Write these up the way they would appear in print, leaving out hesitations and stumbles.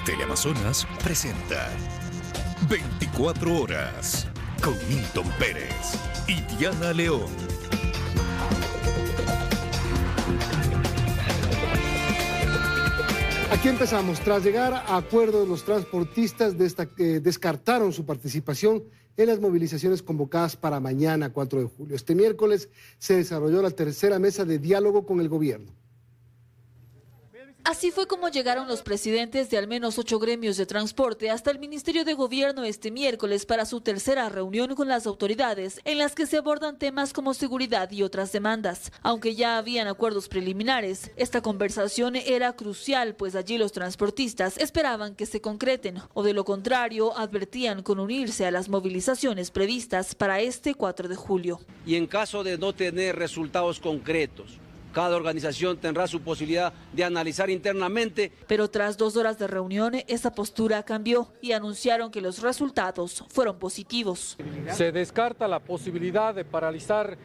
Teleamazonas presenta 24 horas con Milton Pérez y Diana León. Aquí empezamos. Tras llegar a acuerdos, los transportistas descartaron su participación en las movilizaciones convocadas para mañana, 4 de julio. Este miércoles se desarrolló la tercera mesa de diálogo con el gobierno. Así fue como llegaron los presidentes de al menos 8 gremios de transporte hasta el Ministerio de Gobierno este miércoles para su tercera reunión con las autoridades, en las que se abordan temas como seguridad y otras demandas. Aunque ya habían acuerdos preliminares, esta conversación era crucial, pues allí los transportistas esperaban que se concreten, o de lo contrario advertían con unirse a las movilizaciones previstas para este 4 de julio. Y en caso de no tener resultados concretos, cada organización tendrá su posibilidad de analizar internamente. Pero tras 2 horas de reunión, esa postura cambió y anunciaron que los resultados fueron positivos. Se descarta la posibilidad de paralizar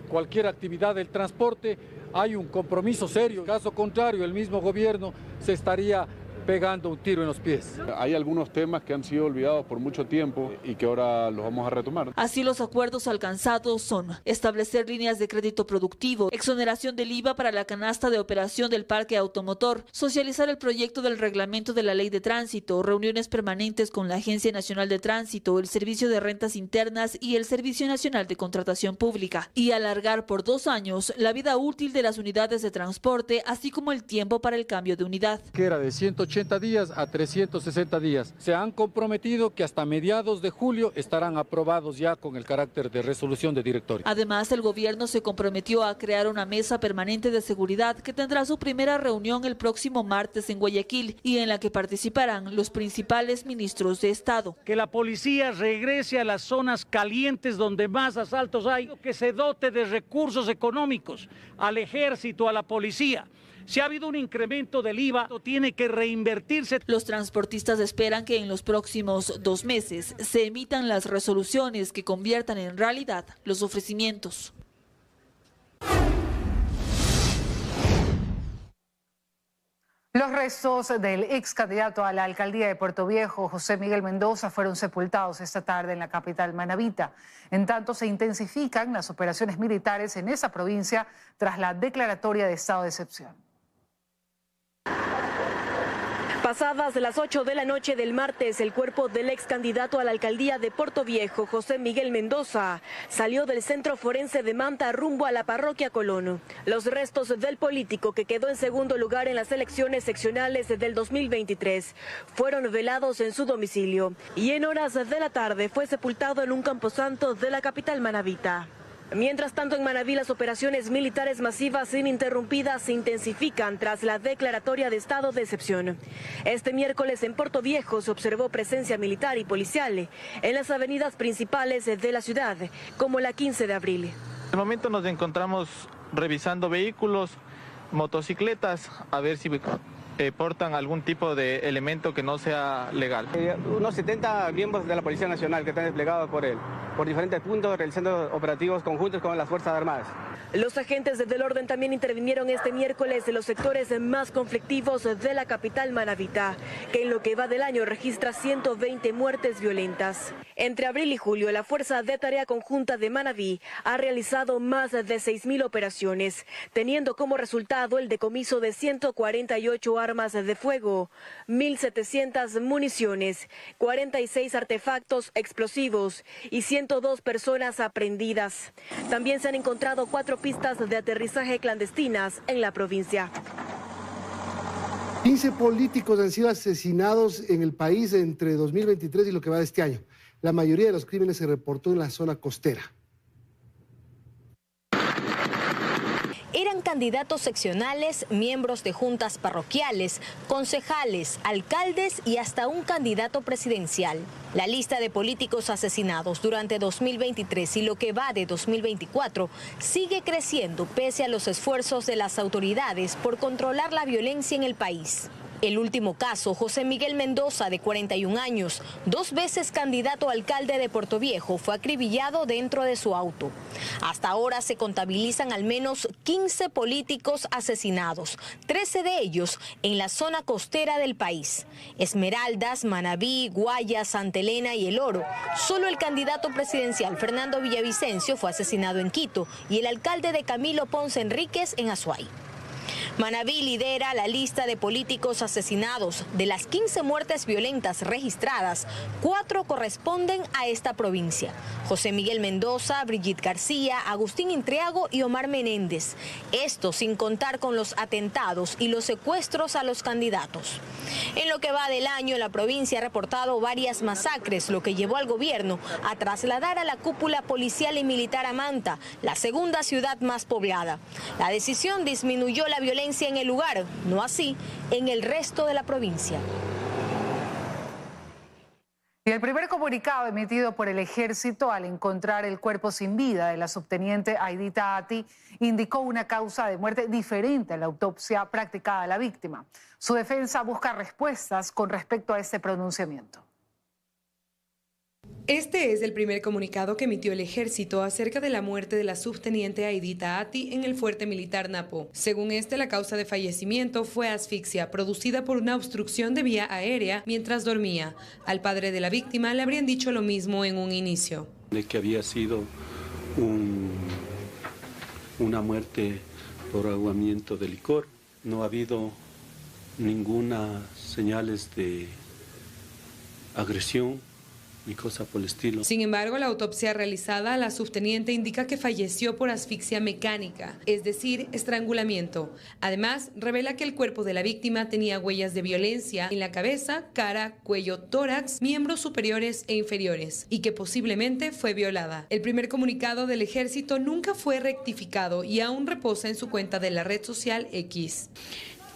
cualquier actividad del transporte. Hay un compromiso serio. En caso contrario, el mismo gobierno se estaría pegando un tiro en los pies. Hay algunos temas que han sido olvidados por mucho tiempo y que ahora los vamos a retomar. Así los acuerdos alcanzados son establecer líneas de crédito productivo, exoneración del IVA para la canasta de operación del parque automotor, socializar el proyecto del reglamento de la ley de tránsito, reuniones permanentes con la Agencia Nacional de Tránsito, el Servicio de Rentas Internas y el Servicio Nacional de Contratación Pública, y alargar por 2 años la vida útil de las unidades de transporte, así como el tiempo para el cambio de unidad. Que era de 180 días a 360 días. Se han comprometido que hasta mediados de julio estarán aprobados ya con el carácter de resolución de directorio. Además, el gobierno se comprometió a crear una mesa permanente de seguridad que tendrá su primera reunión el próximo martes en Guayaquil y en la que participarán los principales ministros de Estado. Que la policía regrese a las zonas calientes donde más asaltos hay, que se dote de recursos económicos al ejército, a la policía. Si ha habido un incremento del IVA, tiene que reinvertirse. Los transportistas esperan que en los próximos 2 meses se emitan las resoluciones que conviertan en realidad los ofrecimientos. Los restos del ex candidato a la alcaldía de Puerto Viejo, José Miguel Mendoza, fueron sepultados esta tarde en la capital manabita. En tanto, se intensifican las operaciones militares en esa provincia tras la declaratoria de estado de excepción. Pasadas las 8 de la noche del martes, el cuerpo del ex candidato a la alcaldía de Puerto Viejo, José Miguel Mendoza, salió del centro forense de Manta rumbo a la parroquia Colón. Los restos del político, que quedó en segundo lugar en las elecciones seccionales del 2023, fueron velados en su domicilio y en horas de la tarde fue sepultado en un camposanto de la capital manabita. Mientras tanto, en Manabí las operaciones militares masivas ininterrumpidas se intensifican tras la declaratoria de estado de excepción. Este miércoles en Puerto Viejo se observó presencia militar y policial en las avenidas principales de la ciudad, como la 15 de abril. En el momento nos encontramos revisando vehículos, motocicletas, a ver si portan algún tipo de elemento que no sea legal. Unos 70 miembros de la Policía Nacional que están desplegados por diferentes puntos, realizando operativos conjuntos con las Fuerzas Armadas. Los agentes del orden también intervinieron este miércoles en los sectores más conflictivos de la capital manabita, que en lo que va del año registra 120 muertes violentas. Entre abril y julio, la Fuerza de Tarea Conjunta de Manabí ha realizado más de 6.000 operaciones, teniendo como resultado el decomiso de 148 armas de fuego, 1.700 municiones, 46 artefactos explosivos y 102 personas aprehendidas. También se han encontrado 4 pistas de aterrizaje clandestinas en la provincia. 15 políticos han sido asesinados en el país entre 2023 y lo que va de este año. La mayoría de los crímenes se reportó en la zona costera. Eran candidatos seccionales, miembros de juntas parroquiales, concejales, alcaldes y hasta un candidato presidencial. La lista de políticos asesinados durante 2023 y lo que va de 2024 sigue creciendo pese a los esfuerzos de las autoridades por controlar la violencia en el país. El último caso, José Miguel Mendoza, de 41 años, 2 veces candidato a alcalde de Portoviejo, fue acribillado dentro de su auto. Hasta ahora se contabilizan al menos 15 políticos asesinados, 13 de ellos en la zona costera del país. Esmeraldas, Manabí, Guayas, Santa Elena y El Oro. Solo el candidato presidencial Fernando Villavicencio fue asesinado en Quito y el alcalde de Camilo Ponce Enríquez en Azuay. Manabí lidera la lista de políticos asesinados. De las 15 muertes violentas registradas, 4 corresponden a esta provincia. José Miguel Mendoza, Brigitte García, Agustín Intriago y Omar Menéndez. Esto sin contar con los atentados y los secuestros a los candidatos. En lo que va del año, la provincia ha reportado varias masacres, lo que llevó al gobierno a trasladar a la cúpula policial y militar a Manta, la segunda ciudad más poblada. La decisión disminuyó la violencia en el lugar, no así en el resto de la provincia. Y el primer comunicado emitido por el Ejército al encontrar el cuerpo sin vida de la subteniente Aidita Ati indicó una causa de muerte diferente a la autopsia practicada a la víctima. Su defensa busca respuestas con respecto a este pronunciamiento. Este es el primer comunicado que emitió el Ejército acerca de la muerte de la subteniente Aidita Ati en el fuerte militar Napo. Según este, la causa de fallecimiento fue asfixia, producida por una obstrucción de vía aérea mientras dormía. Al padre de la víctima le habrían dicho lo mismo en un inicio. De que había sido una muerte por ahogamiento de licor. No ha habido ninguna señales de agresión ni cosa por el estilo. Sin embargo, la autopsia realizada a la subteniente indica que falleció por asfixia mecánica, es decir, estrangulamiento. Además, revela que el cuerpo de la víctima tenía huellas de violencia en la cabeza, cara, cuello, tórax, miembros superiores e inferiores, y que posiblemente fue violada. El primer comunicado del Ejército nunca fue rectificado y aún reposa en su cuenta de la red social X.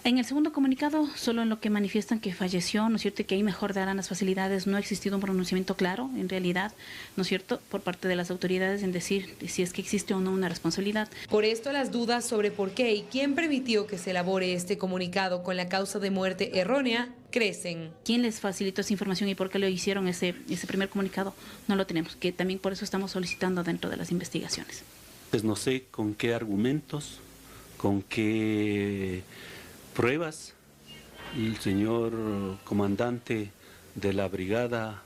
En el segundo comunicado, solo en lo que manifiestan que falleció, ¿no es cierto?, y que ahí mejorarán las facilidades, no ha existido un pronunciamiento claro, en realidad, ¿no es cierto?, por parte de las autoridades en decir si es que existe o no una responsabilidad. Por esto, las dudas sobre por qué y quién permitió que se elabore este comunicado con la causa de muerte errónea crecen. ¿Quién les facilitó esa información y por qué lo hicieron ese primer comunicado? No lo tenemos, que también por eso estamos solicitando dentro de las investigaciones. Pues no sé con qué argumentos, con qué pruebas el señor comandante de la brigada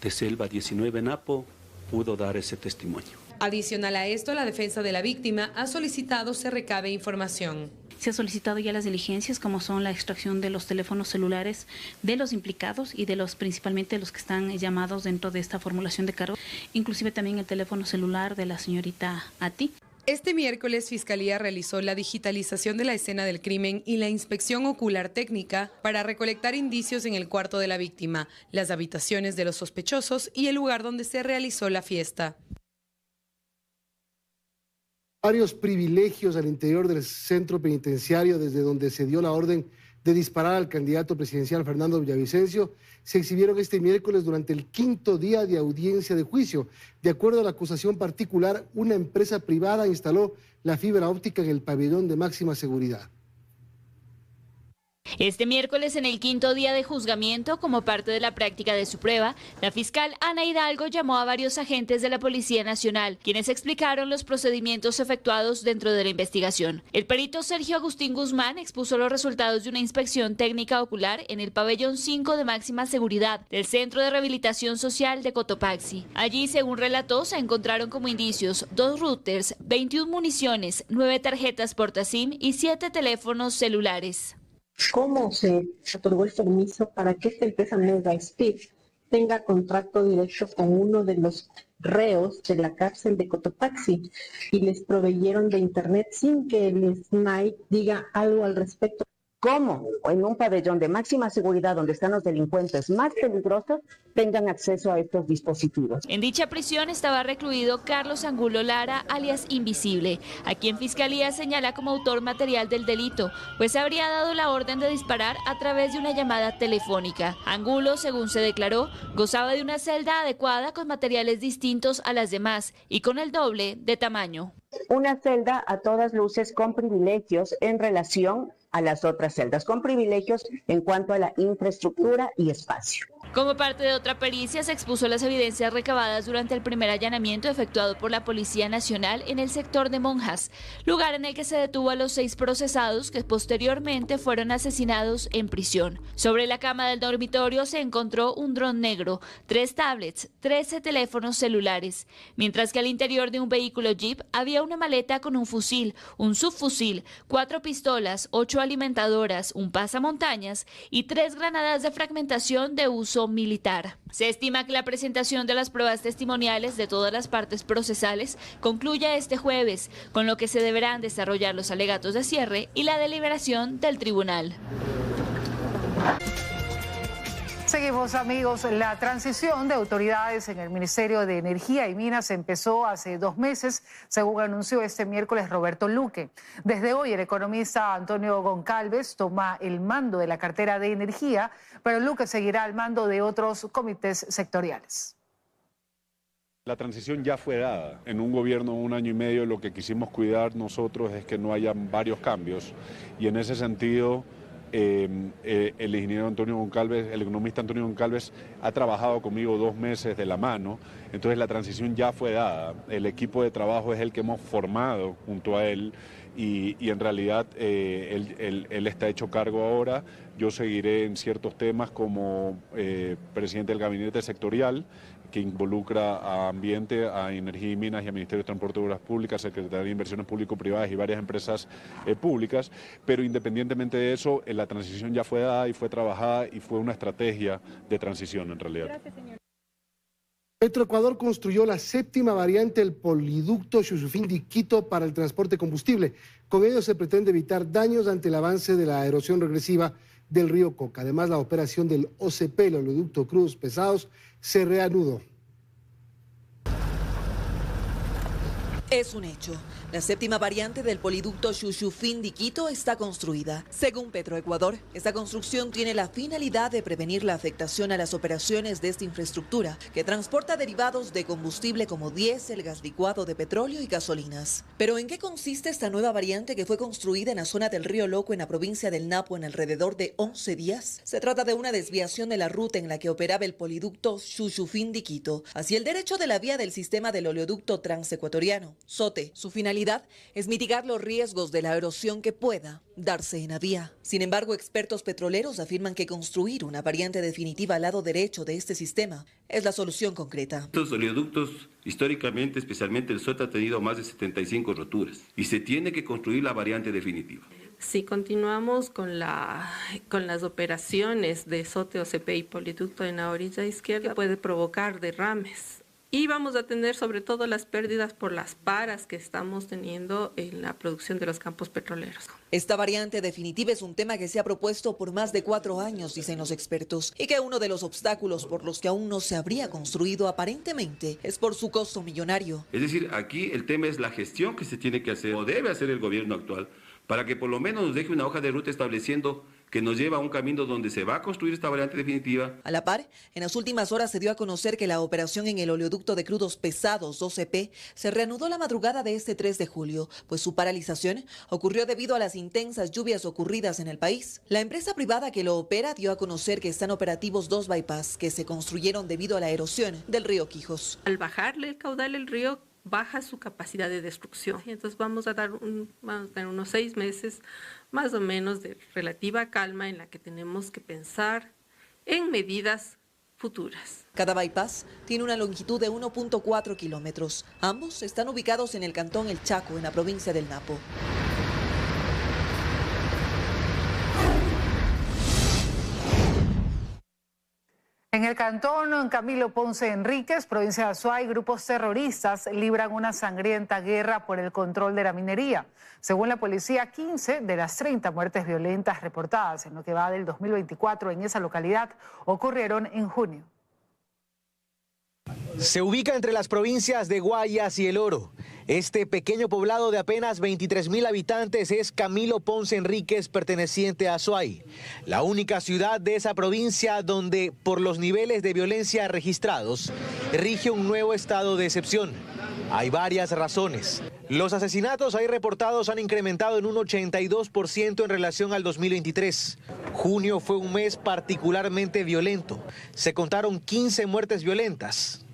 de Selva 19 Napo pudo dar ese testimonio. Adicional a esto, la defensa de la víctima ha solicitado se recabe información. Se ha solicitado ya las diligencias, como son la extracción de los teléfonos celulares de los implicados y de los principalmente los que están llamados dentro de esta formulación de cargo, inclusive también el teléfono celular de la señorita Ati. Este miércoles, Fiscalía realizó la digitalización de la escena del crimen y la inspección ocular técnica para recolectar indicios en el cuarto de la víctima, las habitaciones de los sospechosos y el lugar donde se realizó la fiesta. Varios privilegios al interior del centro penitenciario desde donde se dio la orden de disparar al candidato presidencial Fernando Villavicencio se exhibieron este miércoles durante el 5º día de audiencia de juicio. De acuerdo a la acusación particular, una empresa privada instaló la fibra óptica en el pabellón de máxima seguridad. Este miércoles, en el 5º día de juzgamiento, como parte de la práctica de su prueba, la fiscal Ana Hidalgo llamó a varios agentes de la Policía Nacional, quienes explicaron los procedimientos efectuados dentro de la investigación. El perito Sergio Agustín Guzmán expuso los resultados de una inspección técnica ocular en el pabellón 5 de máxima seguridad del Centro de Rehabilitación Social de Cotopaxi. Allí, según relató, se encontraron como indicios 2 routers, 21 municiones, 9 tarjetas portaSIM y 7 teléfonos celulares. ¿Cómo se otorgó el permiso para que esta empresa Megaspeed tenga contrato directo con uno de los reos de la cárcel de Cotopaxi y les proveyeron de internet sin que el SNAI diga algo al respecto? ¿Cómo en un pabellón de máxima seguridad donde están los delincuentes más peligrosos tengan acceso a estos dispositivos? En dicha prisión estaba recluido Carlos Angulo Lara, alias Invisible, a quien Fiscalía señala como autor material del delito, pues habría dado la orden de disparar a través de una llamada telefónica. Angulo, según se declaró, gozaba de una celda adecuada con materiales distintos a las demás y con el doble de tamaño. Una celda a todas luces con privilegios en relación a las otras celdas, con privilegios en cuanto a la infraestructura y espacio. Como parte de otra pericia, se expuso las evidencias recabadas durante el primer allanamiento efectuado por la Policía Nacional en el sector de Monjas, lugar en el que se detuvo a los 6 procesados que posteriormente fueron asesinados en prisión. Sobre la cama del dormitorio se encontró un dron negro, 3 tablets, 13 teléfonos celulares, mientras que al interior de un vehículo Jeep había una maleta con un fusil, un subfusil, 4 pistolas, 8 alimentadoras, un pasamontañas y 3 granadas de fragmentación de uso militar. Se estima que la presentación de las pruebas testimoniales de todas las partes procesales concluya este jueves, con lo que se deberán desarrollar los alegatos de cierre y la deliberación del tribunal. Seguimos, amigos. La transición de autoridades en el Ministerio de Energía y Minas empezó hace 2 meses, según anunció este miércoles Roberto Luque. Desde hoy, el economista Antonio Goncalves toma el mando de la cartera de Energía, pero Luque seguirá al mando de otros comités sectoriales. La transición ya fue dada. En un gobierno de 1 año y medio lo que quisimos cuidar nosotros es que no hayan varios cambios, y en ese sentido el ingeniero Antonio Goncalves, el economista Antonio Goncalves, ha trabajado conmigo 2 meses de la mano. Entonces la transición ya fue dada. El equipo de trabajo es el que hemos formado junto a él, y en realidad él está hecho cargo ahora. Yo seguiré en ciertos temas como presidente del gabinete sectorial, que involucra a Ambiente, a Energía y Minas y a Ministerio de Transporte y Obras Públicas, Secretaría de Inversiones Público-Privadas y varias empresas públicas. Pero independientemente de eso, la transición ya fue dada y fue trabajada, y fue una estrategia de transición en realidad. Gracias, señor. Petroecuador construyó la 7ª variante del poliducto Chuchufindi-Quito para el transporte de combustible. Con ello se pretende evitar daños ante el avance de la erosión regresiva del río Coca. Además, la operación del OCP, el oleoducto crudos pesados, se reanudó. Es un hecho. La 7ª variante del poliducto Chuchufindi-Quito está construida. Según Petroecuador, esta construcción tiene la finalidad de prevenir la afectación a las operaciones de esta infraestructura, que transporta derivados de combustible como diésel, gas licuado de petróleo y gasolinas. Pero ¿en qué consiste esta nueva variante que fue construida en la zona del Río Loco, en la provincia del Napo, en alrededor de 11 días? Se trata de una desviación de la ruta en la que operaba el poliducto Chuchufindi-Quito hacia el derecho de la vía del sistema del oleoducto transecuatoriano, SOTE. Su finalidad es mitigar los riesgos de la erosión que pueda darse en la vía. Sin embargo, expertos petroleros afirman que construir una variante definitiva al lado derecho de este sistema es la solución concreta. Estos oleoductos, históricamente, especialmente el SOTE, ha tenido más de 75 roturas y se tiene que construir la variante definitiva. Si continuamos con las operaciones de SOTE, OCP y poliducto en la orilla izquierda, puede provocar derrames. Y vamos a tener sobre todo las pérdidas por las paras que estamos teniendo en la producción de los campos petroleros. Esta variante definitiva es un tema que se ha propuesto por más de 4 años, dicen los expertos, y que uno de los obstáculos por los que aún no se habría construido aparentemente es por su costo millonario. Es decir, aquí el tema es la gestión que se tiene que hacer o debe hacer el gobierno actual para que por lo menos nos deje una hoja de ruta estableciendo que nos lleva a un camino donde se va a construir esta variante definitiva. A la par, en las últimas horas se dio a conocer que la operación en el oleoducto de crudos pesados, OCP, se reanudó la madrugada de este 3 de julio, pues su paralización ocurrió debido a las intensas lluvias ocurridas en el país. La empresa privada que lo opera dio a conocer que están operativos 2 bypass que se construyeron debido a la erosión del río Quijos. Al bajarle el caudal, el río baja su capacidad de destrucción. Entonces vamos a tener unos 6 meses más o menos de relativa calma en la que tenemos que pensar en medidas futuras. Cada bypass tiene una longitud de 1.4 kilómetros. Ambos están ubicados en el cantón El Chaco, en la provincia del Napo. En el cantón Camilo Ponce Enríquez, provincia de Azuay, grupos terroristas libran una sangrienta guerra por el control de la minería. Según la policía, 15 de las 30 muertes violentas reportadas en lo que va del 2024 en esa localidad ocurrieron en junio. Se ubica entre las provincias de Guayas y El Oro. Este pequeño poblado de apenas 23.000 habitantes es Camilo Ponce Enríquez, perteneciente a Azuay, la única ciudad de esa provincia donde, por los niveles de violencia registrados, rige un nuevo estado de excepción. Hay varias razones. Los asesinatos ahí reportados han incrementado en un 82% en relación al 2023. Junio fue un mes particularmente violento. Se contaron 15 muertes violentas,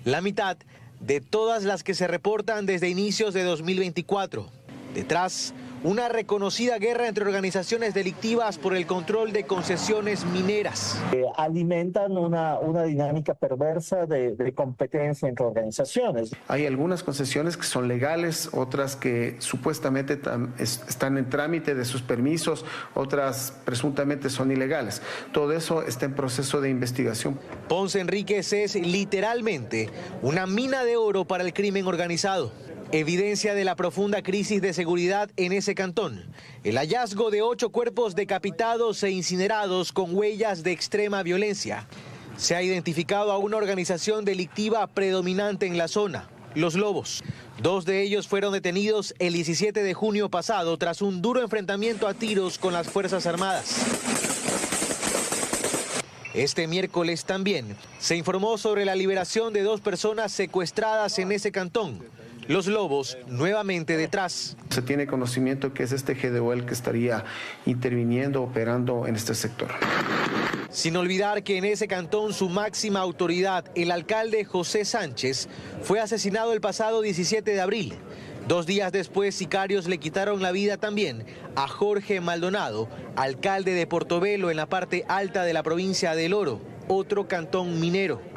la mitad de todas las que se reportan desde inicios de 2024. Detrás, una reconocida guerra entre organizaciones delictivas por el control de concesiones mineras. Alimentan una dinámica perversa de competencia entre organizaciones. Hay algunas concesiones que son legales, otras que supuestamente están en trámite de sus permisos, otras presuntamente son ilegales. Todo eso está en proceso de investigación. Ponce Enríquez es literalmente una mina de oro para el crimen organizado. Evidencia de la profunda crisis de seguridad en ese cantón. El hallazgo de 8 cuerpos decapitados e incinerados con huellas de extrema violencia. Se ha identificado a una organización delictiva predominante en la zona, Los Lobos. 2 de ellos fueron detenidos el 17 de junio pasado tras un duro enfrentamiento a tiros con las Fuerzas Armadas. Este miércoles también se informó sobre la liberación de 2 personas secuestradas en ese cantón. Los Lobos nuevamente detrás. Se tiene conocimiento que es este GDO el que estaría interviniendo, operando en este sector. Sin olvidar que en ese cantón su máxima autoridad, el alcalde José Sánchez, fue asesinado el pasado 17 de abril. 2 días después, sicarios le quitaron la vida también a Jorge Maldonado, alcalde de Portobelo en la parte alta de la provincia de El Oro, otro cantón minero.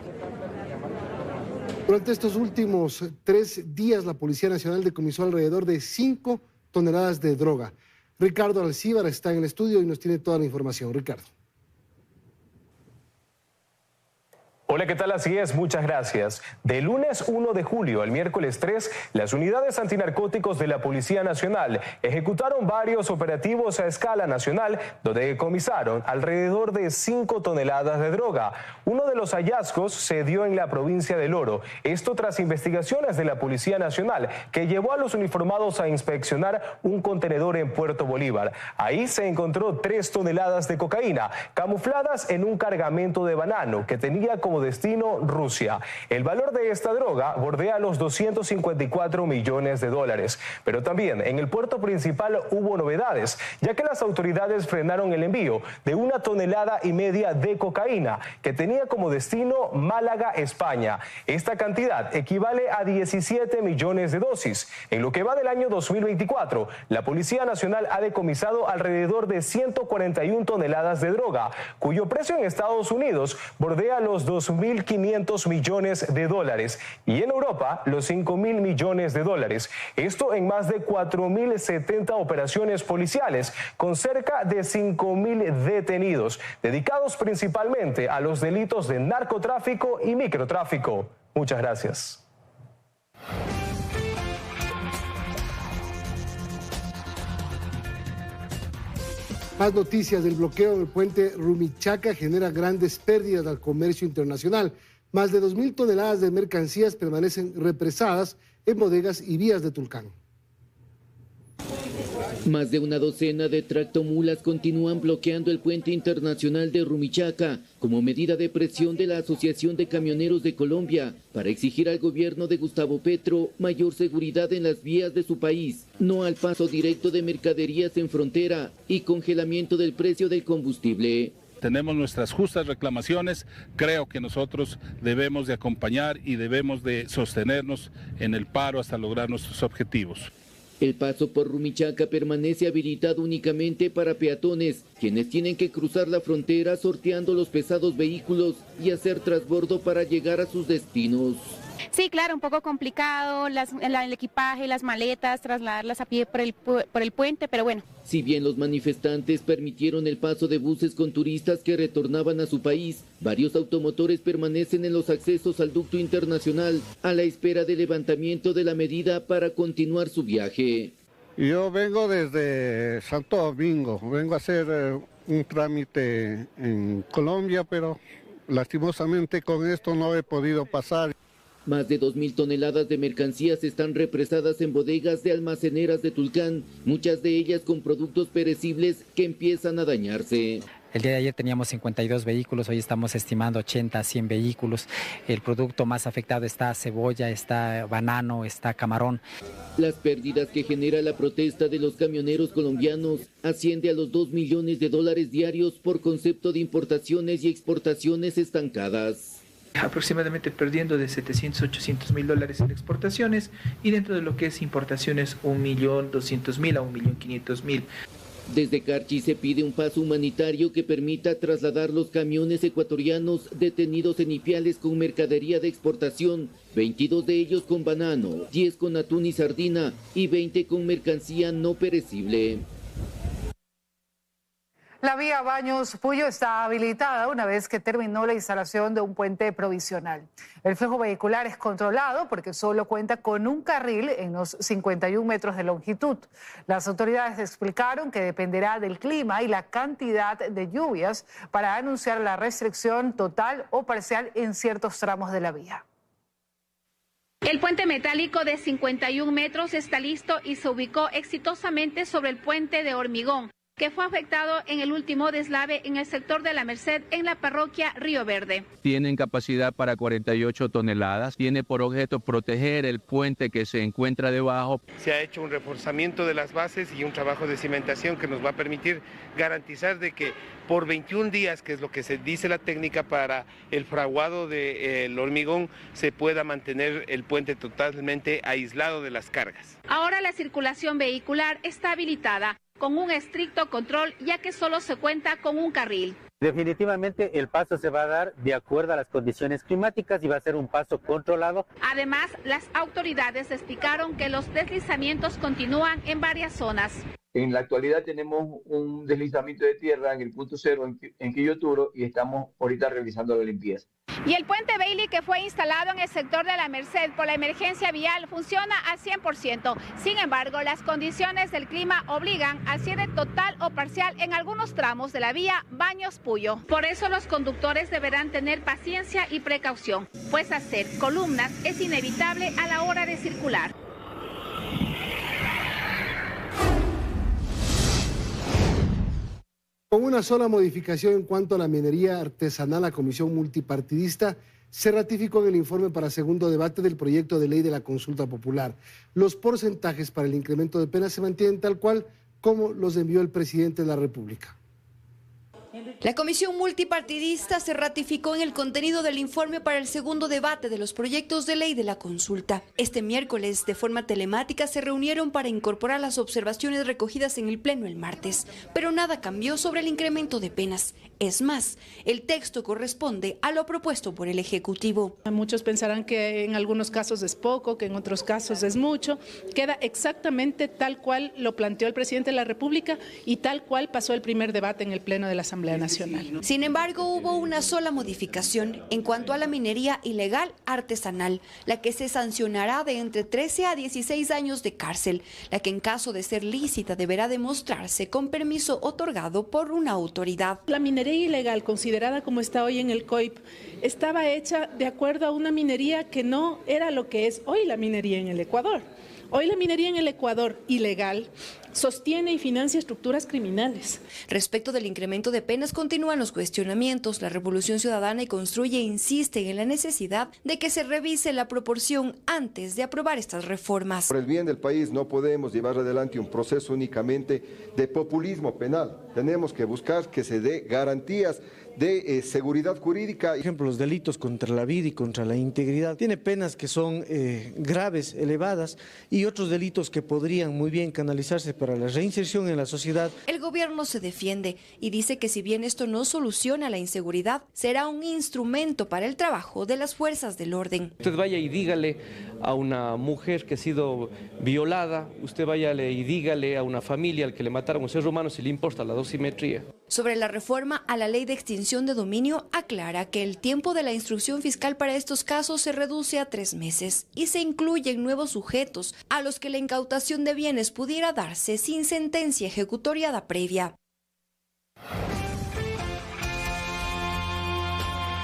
Durante estos últimos 3 días, la Policía Nacional decomisó alrededor de 5 toneladas de droga. Ricardo Alcíbar está en el estudio y nos tiene toda la información. Ricardo. Hola, ¿qué tal? Así es, muchas gracias. Del lunes 1 de julio al miércoles 3, las unidades antinarcóticos de la Policía Nacional ejecutaron varios operativos a escala nacional donde decomisaron alrededor de 5 toneladas de droga. Uno de los hallazgos se dio en la provincia del Oro. Esto tras investigaciones de la Policía Nacional que llevó a los uniformados a inspeccionar un contenedor en Puerto Bolívar. Ahí se encontró 3 toneladas de cocaína camufladas en un cargamento de banano que tenía como destino Rusia. El valor de esta droga bordea los $254 millones. Pero también en el puerto principal hubo novedades, ya que las autoridades frenaron el envío de 1,5 toneladas de cocaína que tenía como destino Málaga, España. Esta cantidad equivale a 17 millones de dosis. En lo que va del año 2024, la Policía Nacional ha decomisado alrededor de 141 toneladas de droga, cuyo precio en Estados Unidos bordea los $2.500 millones y en Europa los $5.000 millones. Esto en más de 4.070 operaciones policiales con cerca de 5.000 detenidos, dedicados principalmente a los delitos de narcotráfico y microtráfico. Muchas gracias. Más noticias del bloqueo del puente Rumichaca genera grandes pérdidas al comercio internacional. Más de 2.000 toneladas de mercancías permanecen represadas en bodegas y vías de Tulcán. Más de una docena de tractomulas continúan bloqueando el puente internacional de Rumichaca como medida de presión de la Asociación de Camioneros de Colombia para exigir al gobierno de Gustavo Petro mayor seguridad en las vías de su país, no al paso directo de mercaderías en frontera y congelamiento del precio del combustible. Tenemos nuestras justas reclamaciones, creo que nosotros debemos de acompañar y debemos de sostenernos en el paro hasta lograr nuestros objetivos. El paso por Rumichaca permanece habilitado únicamente para peatones, quienes tienen que cruzar la frontera sorteando los pesados vehículos y hacer transbordo para llegar a sus destinos. Sí, claro, un poco complicado, el equipaje, las maletas, trasladarlas a pie por el puente, pero bueno. Si bien los manifestantes permitieron el paso de buses con turistas que retornaban a su país, varios automotores permanecen en los accesos al ducto internacional a la espera del levantamiento de la medida para continuar su viaje. Yo vengo desde Santo Domingo, vengo a hacer un trámite en Colombia, pero lastimosamente con esto no he podido pasar. Más de 2.000 toneladas de mercancías están represadas en bodegas de almaceneras de Tulcán, muchas de ellas con productos perecibles que empiezan a dañarse. El día de ayer teníamos 52 vehículos, hoy estamos estimando 80 a 100 vehículos. El producto más afectado está cebolla, está banano, está camarón. Las pérdidas que genera la protesta de los camioneros colombianos asciende a los $2 millones diarios por concepto de importaciones y exportaciones estancadas. Aproximadamente perdiendo de 700 a 800 mil dólares en exportaciones y dentro de lo que es importaciones 1.200.000 a 1.500.000. Desde Carchi se pide un paso humanitario que permita trasladar los camiones ecuatorianos detenidos en Ipiales con mercadería de exportación, 22 de ellos con banano, 10 con atún y sardina y 20 con mercancía no perecible. La vía Baños-Puyo está habilitada una vez que terminó la instalación de un puente provisional. El flujo vehicular es controlado porque solo cuenta con un carril en los 51 metros de longitud. Las autoridades explicaron que dependerá del clima y la cantidad de lluvias para anunciar la restricción total o parcial en ciertos tramos de la vía. El puente metálico de 51 metros está listo y se ubicó exitosamente sobre el puente de hormigón, que fue afectado en el último deslave en el sector de La Merced en la parroquia Río Verde. Tienen capacidad para 48 toneladas, tiene por objeto proteger el puente que se encuentra debajo. Se ha hecho un reforzamiento de las bases y un trabajo de cimentación que nos va a permitir garantizar de que por 21 días, que es lo que se dice la técnica para el fraguado del hormigón, se pueda mantener el puente totalmente aislado de las cargas. Ahora la circulación vehicular está habilitada con un estricto control, ya que solo se cuenta con un carril. Definitivamente el paso se va a dar de acuerdo a las condiciones climáticas y va a ser un paso controlado. Además, las autoridades explicaron que los deslizamientos continúan en varias zonas. En la actualidad tenemos un deslizamiento de tierra en el punto cero en Quilloturo y estamos ahorita realizando la limpieza. Y el puente Bailey, que fue instalado en el sector de La Merced por la emergencia vial, funciona al 100%. Sin embargo, las condiciones del clima obligan al cierre total o parcial en algunos tramos de la vía Baños-Puyo. Por eso los conductores deberán tener paciencia y precaución, pues hacer columnas es inevitable a la hora de circular. Con una sola modificación en cuanto a la minería artesanal, la Comisión Multipartidista se ratificó en el informe para segundo debate del proyecto de ley de la consulta popular. Los porcentajes para el incremento de penas se mantienen tal cual como los envió el presidente de la República. La Comisión Multipartidista se ratificó en el contenido del informe para el segundo debate de los proyectos de ley de la consulta. Este miércoles, de forma telemática, se reunieron para incorporar las observaciones recogidas en el Pleno el martes, pero nada cambió sobre el incremento de penas. Es más, el texto corresponde a lo propuesto por el Ejecutivo. Muchos pensarán que en algunos casos es poco, que en otros casos es mucho. Queda exactamente tal cual lo planteó el presidente de la República y tal cual pasó el primer debate en el Pleno de la Asamblea Nacional. Sin embargo, hubo una sola modificación en cuanto a la minería ilegal artesanal, la que se sancionará de entre 13 a 16 años de cárcel, la que en caso de ser lícita deberá demostrarse con permiso otorgado por una autoridad. La minería ilegal, considerada como está hoy en el COIP, estaba hecha de acuerdo a una minería que no era lo que es hoy la minería en el Ecuador. Hoy la minería en el Ecuador ilegal sostiene y financia estructuras criminales. Respecto del incremento de penas, continúan los cuestionamientos. La Revolución Ciudadana y Construye insisten en la necesidad de que se revise la proporción antes de aprobar estas reformas. Por el bien del país no podemos llevar adelante un proceso únicamente de populismo penal. Tenemos que buscar que se dé garantías de seguridad jurídica. Por ejemplo, los delitos contra la vida y contra la integridad tiene penas que son graves, elevadas, y otros delitos que podrían muy bien canalizarse para la reinserción en la sociedad. El gobierno se defiende y dice que si bien esto no soluciona la inseguridad, será un instrumento para el trabajo de las fuerzas del orden. Usted vaya y dígale a una mujer que ha sido violada, usted vaya y dígale a una familia al que le mataron a un ser humano si le importa la dosimetría. Sobre la reforma a la ley de extinción de dominio, aclara que el tiempo de la instrucción fiscal para estos casos se reduce a 3 meses y se incluyen nuevos sujetos a los que la incautación de bienes pudiera darse sin sentencia ejecutoriada previa.